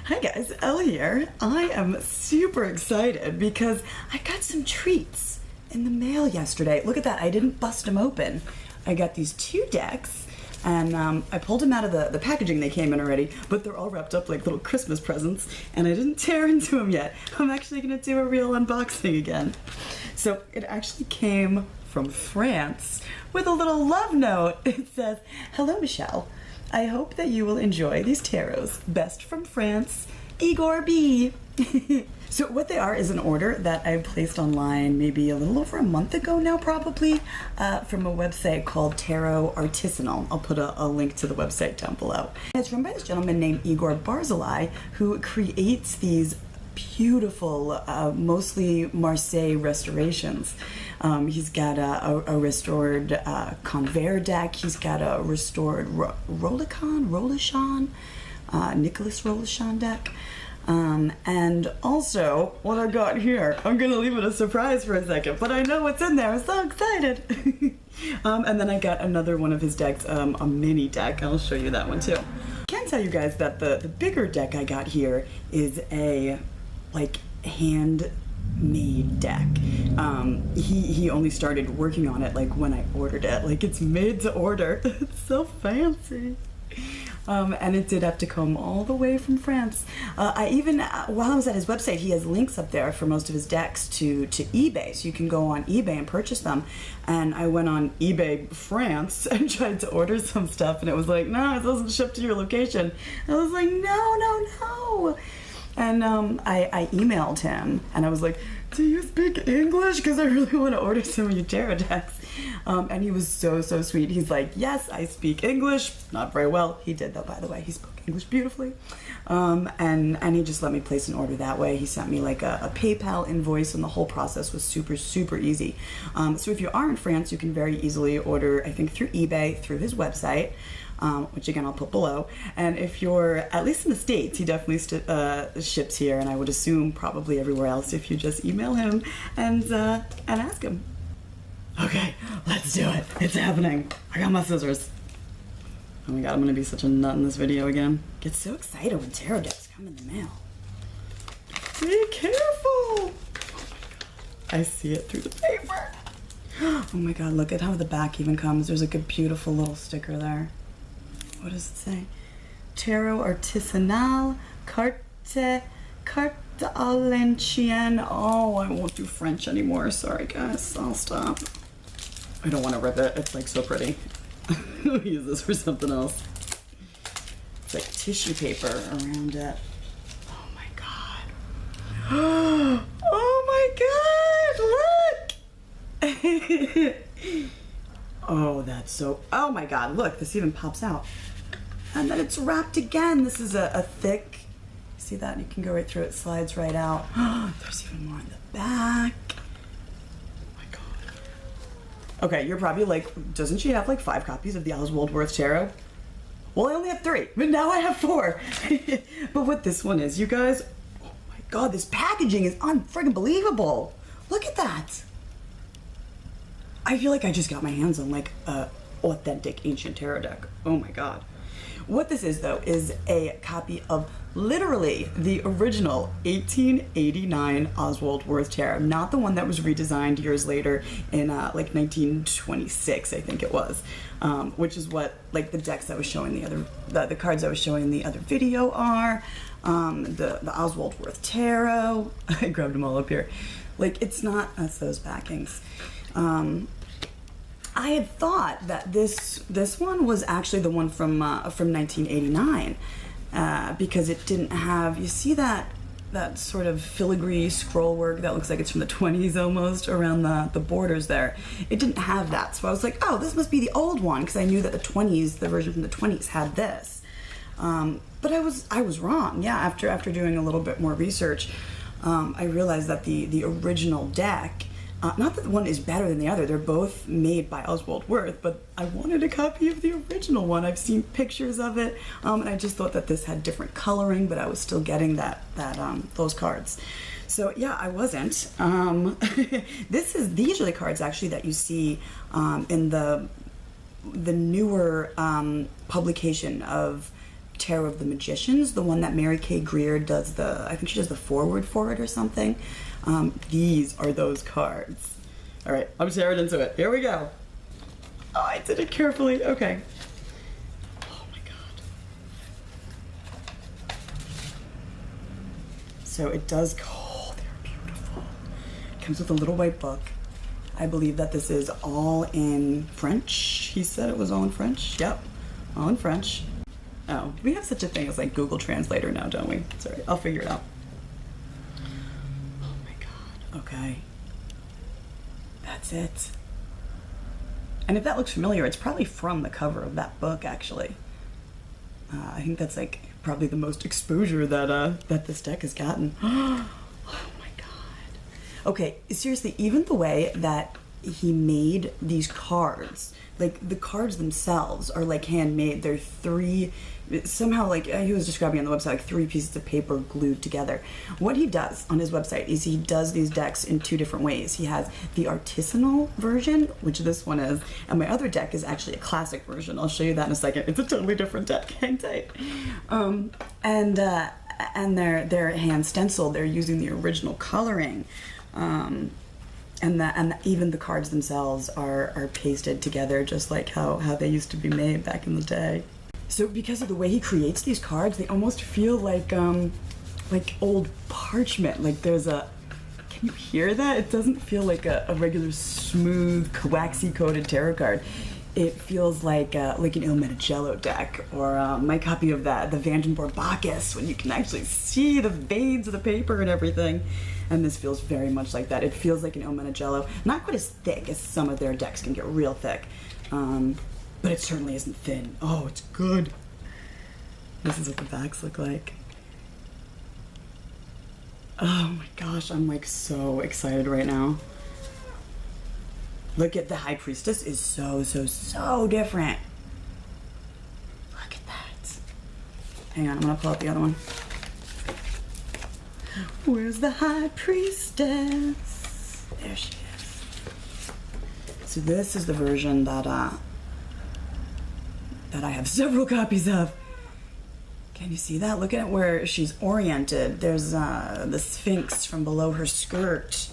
Hi guys, Elle here. I am super excited because I got some treats in the mail yesterday. Look at that, I didn't bust them open. I got these two decks and I pulled them out of the packaging. They came in already, but they're all wrapped up like little Christmas presents and I didn't tear into them yet. I'm actually gonna do a real unboxing again. So it actually came from France with a little love note. It says, "Hello Michelle. I hope that you will enjoy these tarots. Best from France, Igor B." So what they are is an order that I placed online maybe a little over a month ago now, probably, from a website called Tarot Artisanal. I'll put a link to the website down below. It's run by this gentleman named Igor Barzilai, who creates these beautiful, mostly Marseille restorations. He's got a restored Convert deck. He's got a restored Rolichan, Nicholas Rolichan deck. And also, what I got here, I'm gonna leave it a surprise for a second, but I know what's in there. I'm so excited. And then I got another one of his decks, a mini deck. I'll show you that one too. I can tell you guys that the bigger deck I got here is a like handmade deck. He only started working on it like when I ordered it. Like it's made to order. It's so fancy. And it did have to come all the way from France. I even, while I was at his website, he has links up there for most of his decks to eBay. So you can go on eBay and purchase them. And I went on eBay France and tried to order some stuff and it was like, no, it doesn't ship to your location. I was like, no. And I emailed him and I was like, do you speak English? Because I really want to order some of your tarot decks. And he was so sweet. He's like, yes, I speak English. Not very well. He did though, by the way. He spoke English beautifully. And he just let me place an order that way. He sent me like a PayPal invoice and the whole process was super easy. So if you are in France, you can very easily order, I think through eBay, through his website. Which again I'll put below. And if you're at least in the States, he definitely ships here, and I would assume probably everywhere else if you just email him and ask him. Okay, let's do it. It's happening. I got my scissors. Oh my god, I'm gonna be such a nut in this video again. Get so excited when tarot decks come in the mail. Be careful! I see it through the paper. Oh my god, look at how the back even comes. There's like a beautiful little sticker there. What does it say? Tarot Artisanal, Carte à l'ancienne. Oh, I won't do French anymore. Sorry, guys. I'll stop. I don't want to rip it. It's like so pretty. I'll use this for something else. It's like tissue paper around it. Oh my god. Oh my god, look! Oh, that's so, oh my god, look, this even pops out. And then it's wrapped again. This is a thick, see that? You can go right through it, slides right out. There's even more in the back. Oh my god. Okay, you're probably like, doesn't she have like 5 copies of the Oswald Worth Tarot? Well, I only have 3, but now I have 4. But what this one is, you guys, oh my god, this packaging is unfriggin' believable. Look at that. I feel like I just got my hands on like a authentic ancient tarot deck. Oh my god. What this is though is a copy of literally the original 1889 Oswald Worth Tarot, not the one that was redesigned years later in like 1926, I think it was, which is what like the decks I was showing the cards I was showing in the other video are, the Oswald Worth Tarot. I grabbed them all up here. Like it's not, that's those backings. I had thought that this one was actually the one from 1989 because it didn't have, you see that sort of filigree scroll work that looks like it's from the 20s almost around the borders there. It didn't have that, so I was like, oh, this must be the old one, because I knew that the version from the 20s had this. But I was wrong. Yeah, after doing a little bit more research, I realized that the original deck, not that one is better than the other, they're both made by Oswald Worth, but I wanted a copy of the original one. I've seen pictures of it, and I just thought that this had different coloring, but I was still getting those cards. So yeah, I wasn't. These are the cards actually that you see in the newer publication of Tarot of the Magicians, the one that Mary Kay Greer does I think she does the foreword for it or something. These are those cards. All right, I'm tearing into it. Here we go. Oh, I did it carefully. Okay. Oh my God. So it does, oh, they're beautiful. Comes with a little white book. I believe that this is all in French. He said it was all in French. Yep, all in French. Oh, we have such a thing as like Google Translator now, don't we? Sorry, I'll figure it out. Oh my God, okay. That's it. And if that looks familiar, it's probably from the cover of that book, actually. I think that's like probably the most exposure that this deck has gotten. Oh my God. Okay, seriously, even the way that he made these cards, like the cards themselves are like handmade. They're somehow, like he was describing on the website, like 3 pieces of paper glued together. What he does on his website is he does these decks in 2 different ways. He has the artisanal version, which this one is, and my other deck is actually a classic version. I'll show you that in a second. It's a totally different deck. Hang tight. And they're hand stenciled. They're using the original coloring. And even the cards themselves are pasted together just like how they used to be made back in the day. So because of the way he creates these cards, they almost feel like old parchment. Like there's a, can you hear that? It doesn't feel like a regular smooth, waxy coated tarot card. It feels like an Il Metagello deck, or my copy of the Vandenborg Bacchus, when you can actually see the veins of the paper and everything. And this feels very much like that. It feels like an Il Metagello. Not quite as thick as some of their decks can get real thick. But it certainly isn't thin. Oh, it's good. This is what the backs look like. Oh my gosh, I'm like so excited right now. Look at the High Priestess is so different. Look at that. Hang on, I'm gonna pull out the other one. Where's the High Priestess? There she is. So this is the version that I have several copies of. Can you see that? Look at where she's oriented. There's the Sphinx from below her skirt.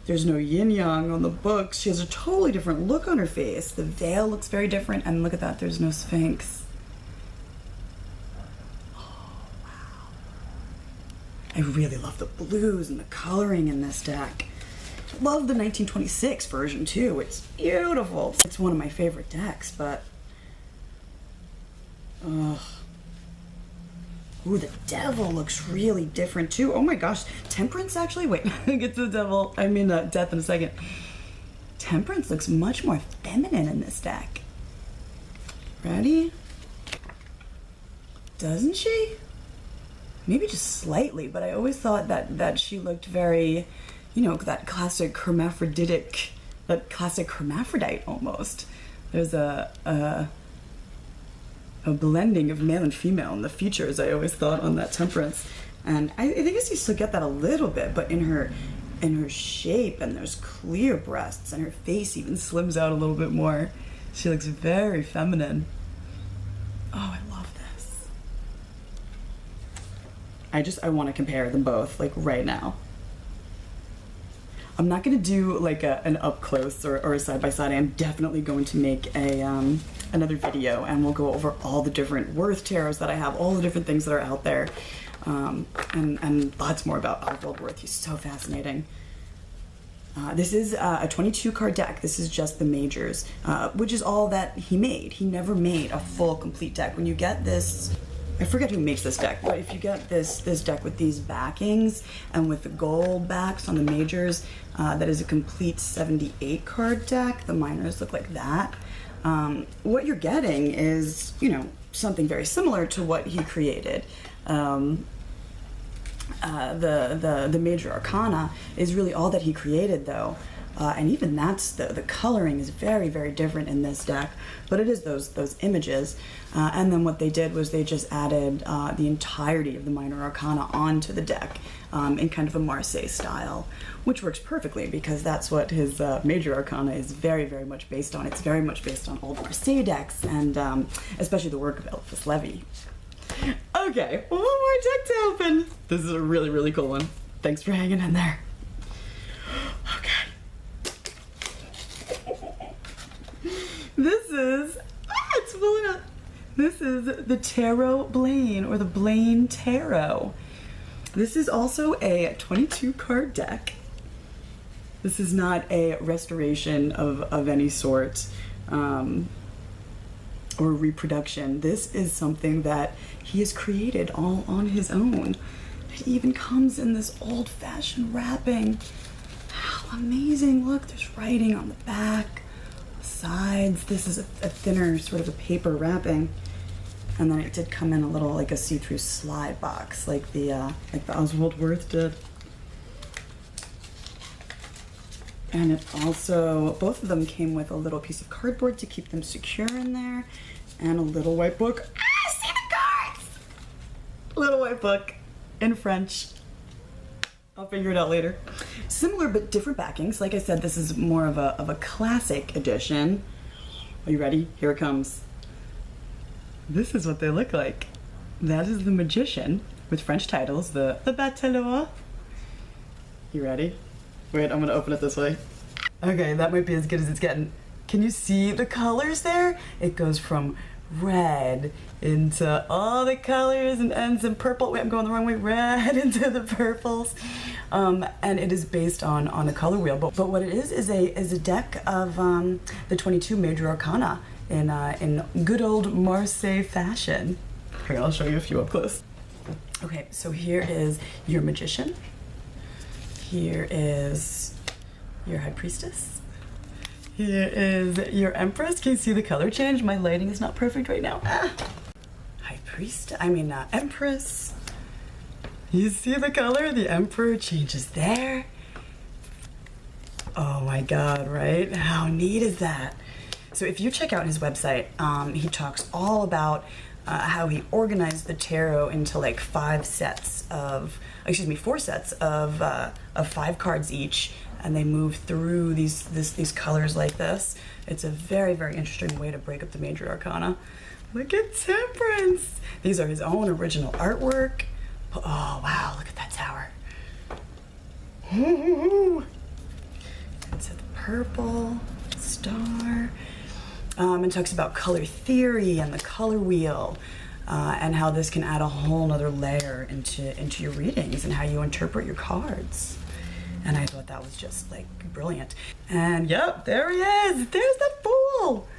There's no yin-yang on the books. She has a totally different look on her face. The veil looks very different, and look at that, there's no Sphinx. Oh, wow. I really love the blues and the coloring in this deck. Love the 1926 version too. It's beautiful. It's one of my favorite decks, but ooh, the Devil looks really different too. Oh my gosh, Temperance actually. Wait, I'll get to the Devil. I mean Death in a second. Temperance looks much more feminine in this deck. Ready? Doesn't she? Maybe just slightly, but I always thought that she looked very, you know, that classic hermaphroditic, that classic hermaphrodite almost. There's a blending of male and female in the features, I always thought, on that Temperance. And I think I still get that a little bit, but in her shape, and there's clear breasts, and her face even slims out a little bit more. She looks very feminine. Oh, I love this. I want to compare them both, like right now. I'm not going to do like an up close or a side by side. I am definitely going to make another video, and we'll go over all the different Worth tarots that I have, all the different things that are out there, and lots more about Oswald Worth. He's so fascinating. This is a 22 card deck. This is just the majors, which is all that he made. He never made a full complete deck. When you get this, I forget who makes this deck, but if you get this deck with these backings and with the gold backs on the majors, that is a complete 78 card deck. The minors look like that. What you're getting is, you know, something very similar to what he created. The major arcana is really all that he created, though. and even that's the coloring is very, very different in this deck, but it is those images. And then what they did was they just added the entirety of the Minor Arcana onto the deck in kind of a Marseille style, which works perfectly because that's what his Major Arcana is very, very much based on. It's very much based on old Marseille decks, and especially the work of Eliphas Levi. Okay, one more deck to open. This is a really, really cool one. Thanks for hanging in there. Okay. This is, it's pulling up. This is the Tarot Blaine, or the Blaine Tarot. This is also a 22 card deck. This is not a restoration of any sort or reproduction. This is something that he has created all on his own. It even comes in this old-fashioned wrapping. How amazing. Look, there's writing on the back, the sides. This is a thinner sort of a paper wrapping. And then it did come in a little, like a see-through slide box, like the Oswald Wirth did. And it also, both of them came with a little piece of cardboard to keep them secure in there, and a little white book. Ah, see the cards! Little white book in French. I'll figure it out later. Similar but different backings. Like I said, this is more of a classic edition. Are you ready? Here it comes. This is what they look like. That is the Magician with French titles, the Bateleur. You ready? Wait, I'm gonna open it this way. Okay, that might be as good as it's getting. Can you see the colors there? It goes from red into all the colors and ends in purple. Wait, I'm going the wrong way. Red into the purples. And it is based on a color wheel. But what it is a deck of the 22 Major Arcana in good old Marseille fashion. Here, I'll show you a few up close. Okay, so here is your Magician. Here is your High Priestess. Here is your Empress. Can you see the color change? My lighting is not perfect right now. Ah. High Priest, Empress. You see the color? The Emperor changes there. Oh my God, right? How neat is that? So if you check out his website, he talks all about how he organized the tarot into like four sets of 5 cards each, and they move through these colors like this. It's a very, very interesting way to break up the Major Arcana. Look at Temperance. These are his own original artwork. Oh wow, look at that tower. It's the purple star. And talks about color theory and the color wheel, and how this can add a whole nother layer into your readings and how you interpret your cards. And I thought that was just like brilliant. And yep, there he is. There's the Fool.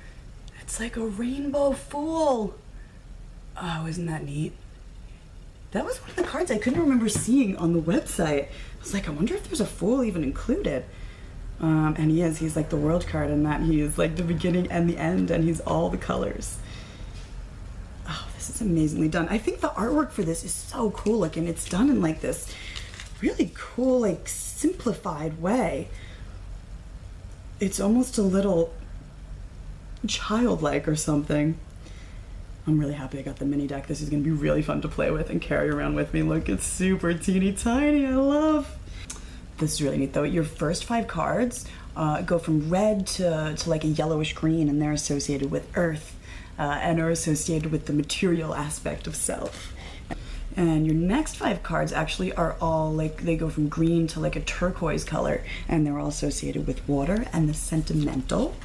It's like a rainbow Fool. Oh, isn't that neat? That was one of the cards I couldn't remember seeing on the website. I was like, I wonder if there's a Fool even included. And he's like the world card in that he is like the beginning and the end, and he's all the colors. Oh, this is amazingly done. I think the artwork for this is so cool looking. It's done in like this really cool, like simplified way. It's almost a little childlike or something. I'm really happy I got the mini deck. This is gonna be really fun to play with and carry around with me. Look, it's super teeny tiny. I love. This is really neat though. Your first 5 cards go from red to like a yellowish green, and they're associated with earth and are associated with the material aspect of self. And your next 5 cards actually are all like, they go from green to like a turquoise color, and they're all associated with water and the sentimental.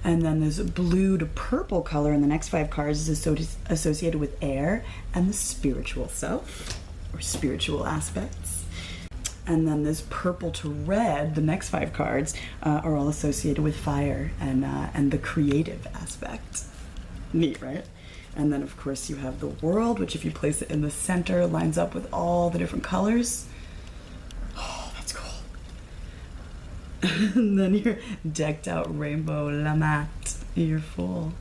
And then there's a blue to purple color in the next 5 cards is associated with air and the spiritual self, or spiritual aspects. And then this purple to red, the next 5 cards, are all associated with fire and the creative aspect. Neat, right? And then of course you have the world, which if you place it in the center, lines up with all the different colors. Oh, that's cool. And then your decked out rainbow Lamat, your Fool.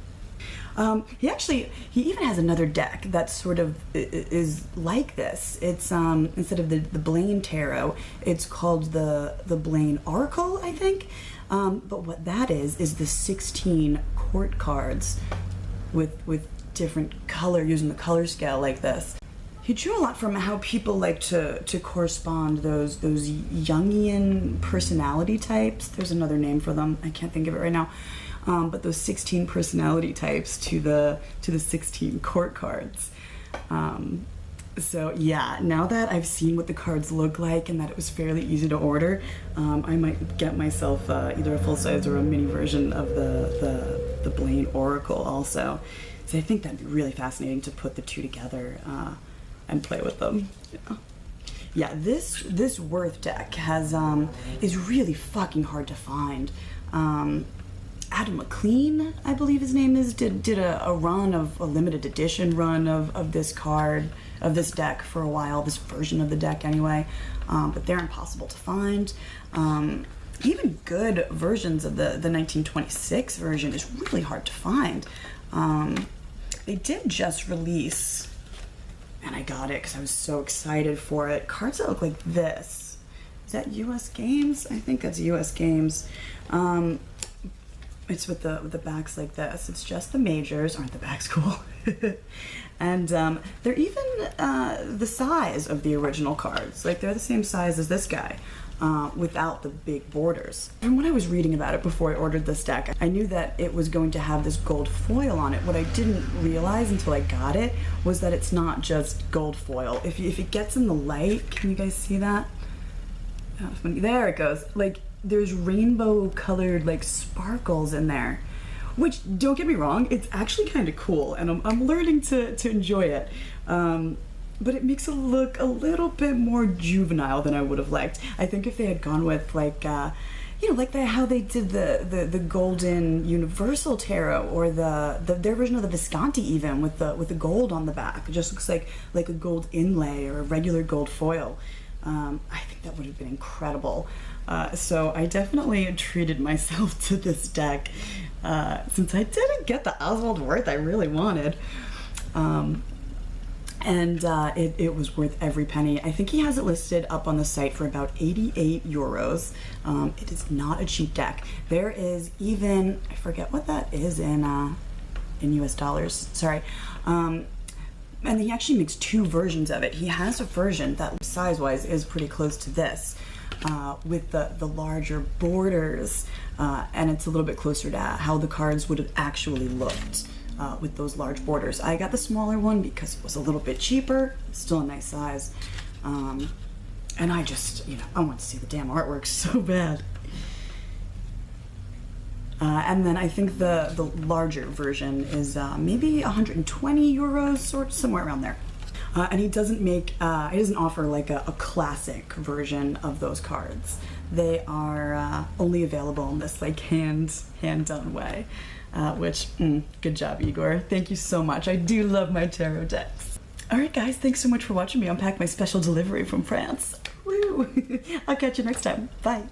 He even has another deck that sort of is like this. It's instead of the Blaine Tarot, it's called the Blaine Oracle, I think. But what that is the 16 court cards with different color, using the color scale like this. He drew a lot from how people like to correspond those Jungian personality types. There's another name for them. I can't think of it right now. But those 16 personality types to the 16 court cards. So yeah, now that I've seen what the cards look like and that it was fairly easy to order, I might get myself either a full size or a mini version of the Blaine Oracle also. So I think that'd be really fascinating to put the two together and play with them. Yeah, this Worth deck is really fucking hard to find. Adam McLean, I believe his name is, did a run of a limited edition run of this deck for a while, this version of the deck anyway, but they're impossible to find. Even good versions of the 1926 version is really hard to find. They did just release, and I got it because I was so excited for it, cards that look like this. Is that US Games? I think that's US Games. It's with the backs like this. It's just the majors. Aren't the backs cool? And they're even the size of the original cards. Like, they're the same size as this guy, without the big borders. And when I was reading about it before I ordered this deck, I knew that it was going to have this gold foil on it. What I didn't realize until I got it was that it's not just gold foil. If it gets in the light, can you guys see that? There it goes. Like, there's rainbow colored like sparkles in there, which, don't get me wrong, it's actually kind of cool, and I'm learning to enjoy it. But it makes it look a little bit more juvenile than I would have liked. I think if they had gone with like how they did the golden Universal Tarot, or their version of the Visconti, even with the gold on the back, it just looks like a gold inlay or a regular gold foil. I think that would have been incredible. So I definitely treated myself to this deck, since I didn't get the Oswald Worth I really wanted. It was worth every penny. I think he has it listed up on the site for about 88 euros. It is not a cheap deck. There is even, I forget what that is in US dollars, sorry. And he actually makes two versions of it. He has a version that size-wise is pretty close to this, with the larger borders, and it's a little bit closer to how the cards would have actually looked with those large borders. I got the smaller one because it was a little bit cheaper, still a nice size, and I just, I want to see the damn artwork so bad. And then I think the larger version is maybe 120 euros, or somewhere around there. And he doesn't offer like a classic version of those cards. They are only available in this like hand done way, which, good job, Igor. Thank you so much. I do love my tarot decks. All right, guys, thanks so much for watching me unpack my special delivery from France. Woo! I'll catch you next time. Bye.